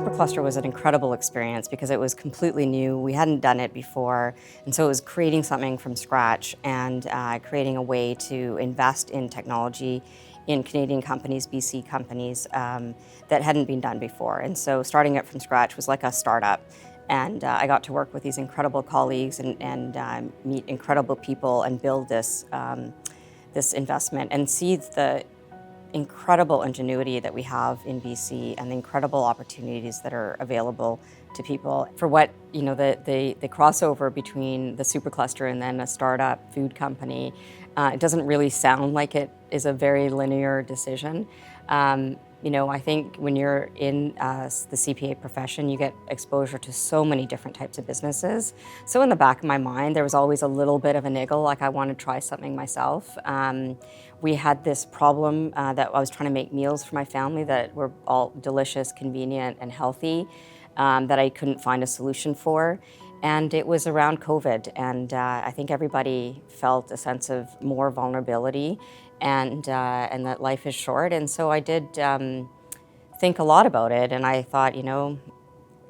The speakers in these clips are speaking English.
Supercluster was an incredible experience because it was completely new. We hadn't done it before, and so it was creating something from scratch and creating a way to invest in technology in Canadian companies, BC companies, that hadn't been done before. And so starting it from scratch was like a startup. And I got to work with these incredible colleagues and meet incredible people and build this, this investment and see the incredible ingenuity that we have in BC and the incredible opportunities that are available to people. For what, you know, the crossover between the supercluster and then a startup food company, it doesn't really sound like it is a very linear decision. You know, I think when you're in the CPA profession, you get exposure to so many different types of businesses. So in the back of my mind, there was always a little bit of a niggle, like I want to try something myself. We had this problem that I was trying to make meals for my family that were all delicious, convenient, and healthy, that I couldn't find a solution for. And it was around COVID, and I think everybody felt a sense of more vulnerability and that life is short. And so I did think a lot about it, and I thought, you know,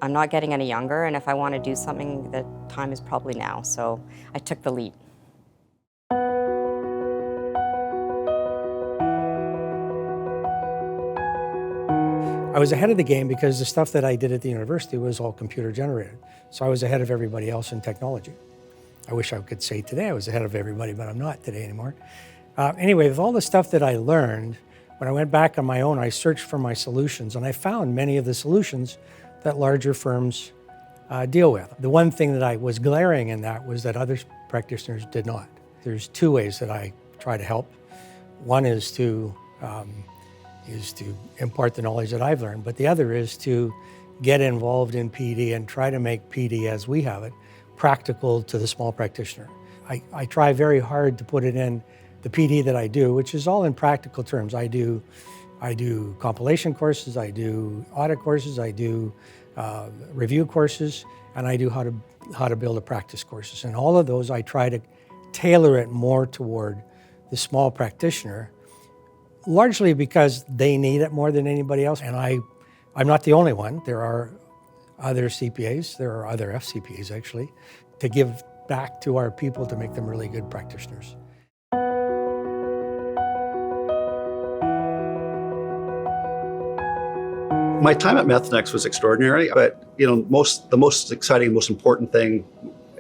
I'm not getting any younger, and if I want to do something, the time is probably now. So I took the leap. I was ahead of the game because the stuff that I did at the university was all computer generated. So I was ahead of everybody else in technology. I wish I could say today I was ahead of everybody, but I'm not today anymore. Anyway, with all the stuff that I learned, when I went back on my own, I searched for my solutions, and I found many of the solutions that larger firms deal with. The one thing that I was glaring in that was that other practitioners did not. There's two ways that I try to help. One is to impart the knowledge that I've learned, but the other is to get involved in PD and try to make PD as we have it practical to the small practitioner. I try very hard to put it in the PD that I do, which is all in practical terms. I do compilation courses, I do audit courses, I do review courses, and I do how to build a practice courses. And all of those I try to tailor it more toward the small practitioner, largely because they need it more than anybody else. And I'm not the only one. There are other CPAs, there are other FCPAs actually, to give back to our people to make them really good practitioners. My time at Methanex was extraordinary, but you know, the most exciting, most important thing,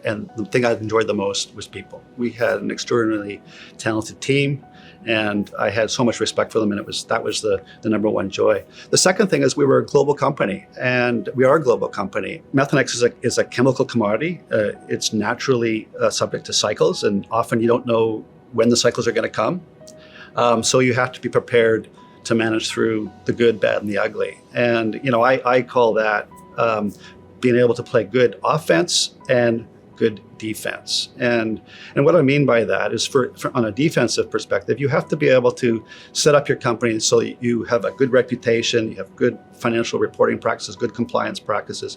and the thing I enjoyed the most was people. We had an extraordinarily talented team, and I had so much respect for them, and that was the number one joy. The second thing is we were a global company, and we are a global company. Methanex is a chemical commodity. It's naturally subject to cycles, and often you don't know when the cycles are going to come. So you have to be prepared to manage through the good, bad, and the ugly. And you know, I call that being able to play good offense and good defense. And what I mean by that is for on a defensive perspective, you have to be able to set up your company so you have a good reputation, you have good financial reporting practices, good compliance practices,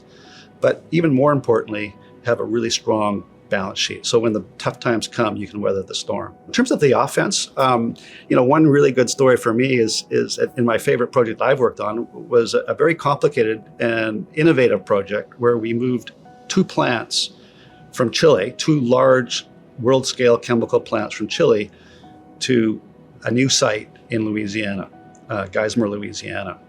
but even more importantly, have a really strong balance sheet. So when the tough times come, you can weather the storm. In terms of the offense, you know, one really good story for me is in my favorite project I've worked on was a very complicated and innovative project where we moved two plants from Chile, two large world-scale chemical plants from Chile to a new site in Louisiana, Geismar, Louisiana.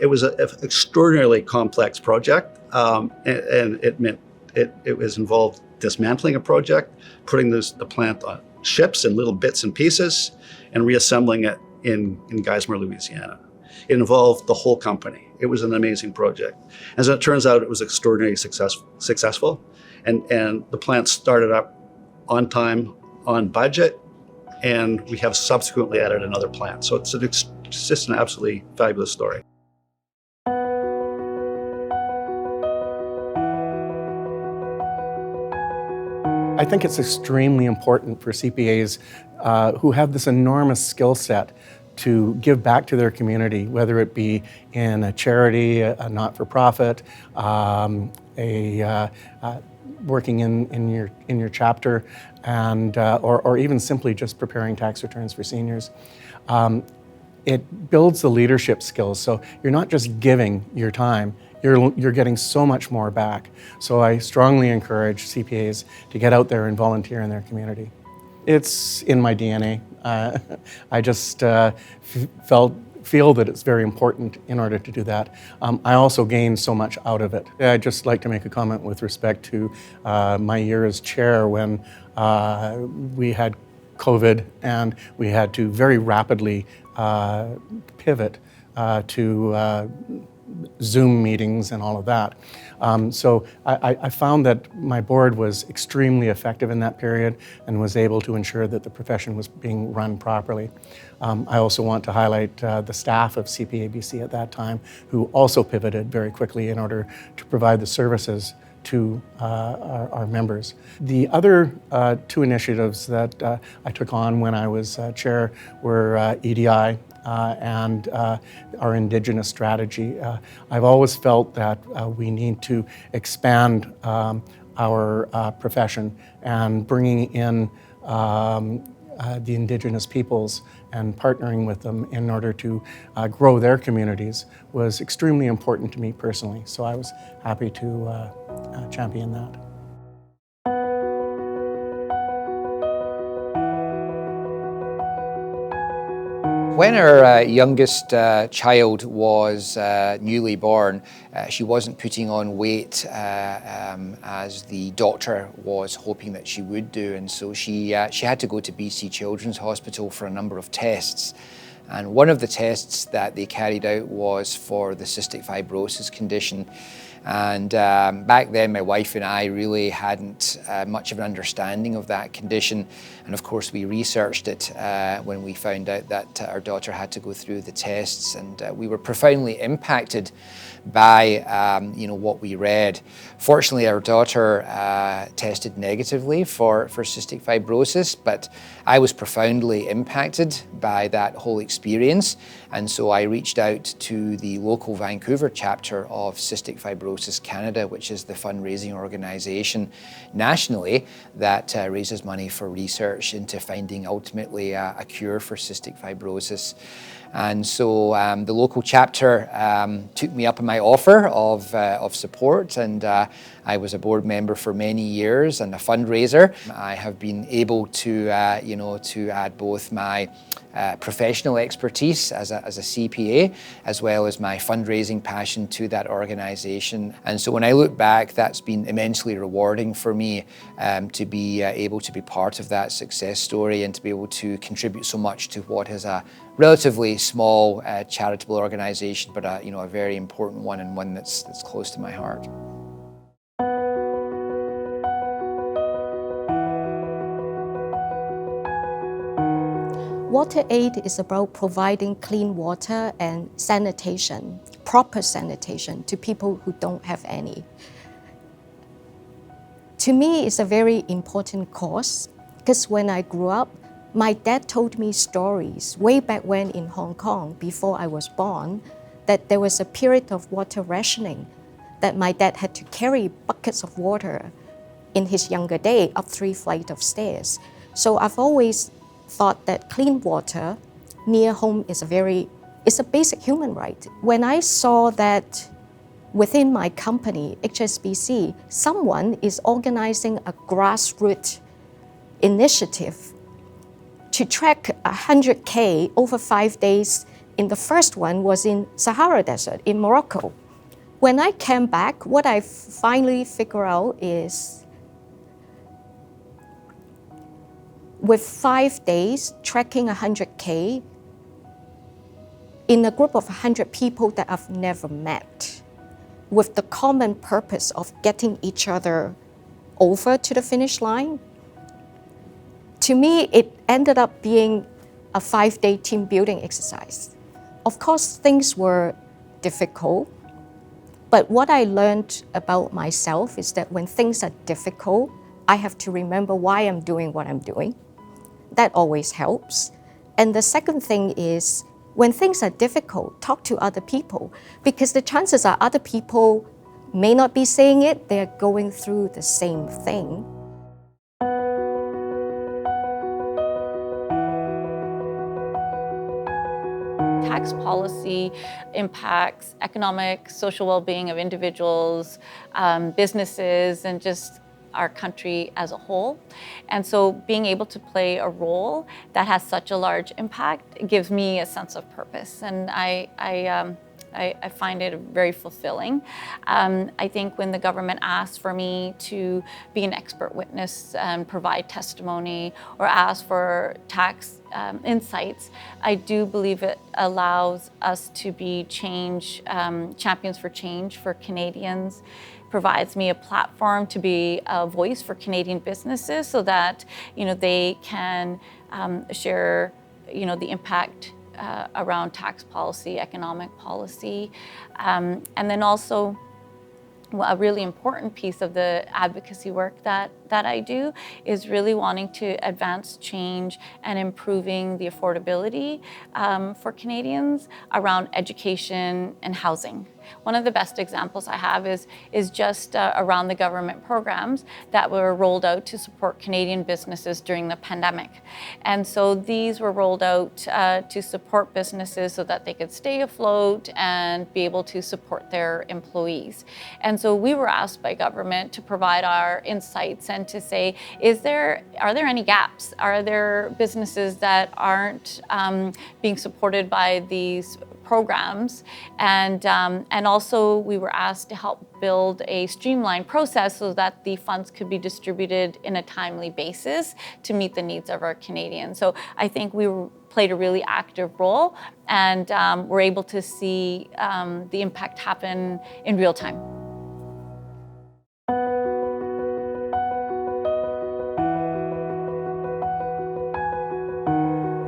It was an extraordinarily complex project, and it meant it was involved dismantling a project, putting the plant on ships in little bits and pieces, and reassembling it in Geismar, Louisiana. It involved the whole company. It was an amazing project. As it turns out, it was extraordinarily successful. And the plant started up on time, on budget, and we have subsequently added another plant. So it's just an absolutely fabulous story. I think it's extremely important for CPAs who have this enormous skill set to give back to their community, whether it be in a charity, a not-for-profit, working in your chapter, and or even simply just preparing tax returns for seniors. it builds the leadership skills. So you're not just giving your time, you're getting so much more back. So I strongly encourage CPAs to get out there and volunteer in their community. It's in my DNA. I just feel that it's very important in order to do that. I also gain so much out of it. I'd just like to make a comment with respect to my year as chair when we had COVID and we had to very rapidly pivot to Zoom meetings and all of that. So I found that my board was extremely effective in that period and was able to ensure that the profession was being run properly. I also want to highlight the staff of CPABC at that time, who also pivoted very quickly in order to provide the services to our members. The other two initiatives that I took on when I was chair were EDI and our Indigenous strategy. I've always felt that we need to expand our profession, and bringing in the Indigenous peoples and partnering with them in order to grow their communities was extremely important to me personally. So I was happy to champion that. When our youngest child was newly born, she wasn't putting on weight as the doctor was hoping that she would do, and so she had to go to BC Children's Hospital for a number of tests. And one of the tests that they carried out was for the cystic fibrosis condition. And back then, my wife and I really hadn't much of an understanding of that condition. And of course, we researched it when we found out that our daughter had to go through the tests. And we were profoundly impacted by what we read. Fortunately, our daughter tested negatively for cystic fibrosis, but I was profoundly impacted by that whole experience. And so I reached out to the local Vancouver chapter of Cystic Fibrosis Canada, which is the fundraising organisation nationally that raises money for research into finding ultimately a cure for cystic fibrosis. And so the local chapter took me up on my offer of support, and I was a board member for many years and a fundraiser. I have been able to, to add both my professional expertise as a CPA, as well as my fundraising passion to that organisation. And so when I look back, that's been immensely rewarding for me to be able to be part of that success story and to be able to contribute so much to what is a relatively small charitable organisation, but a very important one, and one that's close to my heart. Water Aid is about providing clean water and sanitation, proper sanitation to people who don't have any. To me, it's a very important cause, because when I grew up, my dad told me stories way back when in Hong Kong, before I was born, that there was a period of water rationing, that my dad had to carry buckets of water in his younger day up 3 flights of stairs. So I've always thought that clean water near home is a basic human right. When I saw that within my company, HSBC, someone is organizing a grassroots initiative to trek 100K over 5 days. In the first one was in Sahara Desert in Morocco. When I came back, what I finally figured out is with 5 days trekking 100K in a group of 100 people that I've never met, with the common purpose of getting each other over to the finish line, to me, it ended up being a 5-day team building exercise. Of course, things were difficult, but what I learned about myself is that when things are difficult, I have to remember why I'm doing what I'm doing. That always helps. And the second thing is, when things are difficult, talk to other people, because the chances are other people may not be saying it, they're going through the same thing. tax policy impacts economic, social well-being of individuals, businesses, and just our country as a whole. And so being able to play a role that has such a large impact gives me a sense of purpose, and I find it very fulfilling. I think when the government asks for me to be an expert witness and provide testimony or ask for tax insights, I do believe it allows us to be champions for change for Canadians. Provides me a platform to be a voice for Canadian businesses so that they can share the impact around tax policy, economic policy, and then also a really important piece of the advocacy work that I do is really wanting to advance change and improving the affordability for Canadians around education and housing. One of the best examples I have is just around the government programs that were rolled out to support Canadian businesses during the pandemic. And so these were rolled out to support businesses so that they could stay afloat and be able to support their employees. And so we were asked by government to provide our insights and to say, are there any gaps? Are there businesses that aren't being supported by these programs? And also we were asked to help build a streamlined process so that the funds could be distributed in a timely basis to meet the needs of our Canadians. So I think we played a really active role, and we're able to see the impact happen in real time.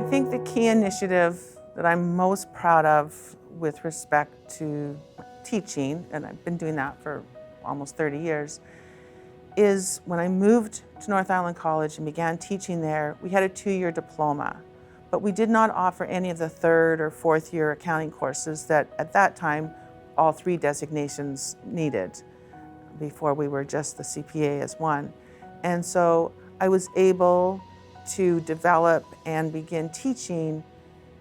I think the key initiative that I'm most proud of with respect to teaching, and I've been doing that for almost 30 years, is when I moved to North Island College and began teaching there, we had a 2-year diploma, but we did not offer any of the 3rd or 4th year accounting courses that at that time all 3 designations needed. Before we were just the CPA as one. And so I was able to develop and begin teaching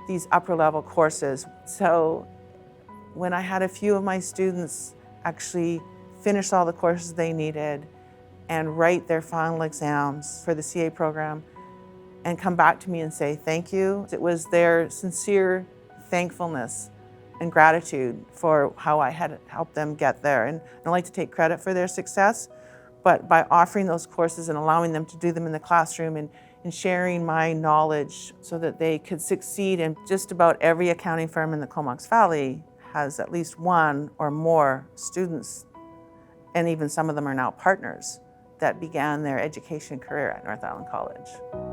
these upper level courses. So when I had a few of my students actually finish all the courses they needed and write their final exams for the CA program and come back to me and say thank you, it was their sincere thankfulness and gratitude for how I had helped them get there. And I like to take credit for their success, but by offering those courses and allowing them to do them in the classroom and sharing my knowledge so that they could succeed, and just about every accounting firm in the Comox Valley has at least one or more students, and even some of them are now partners, that began their education career at North Island College.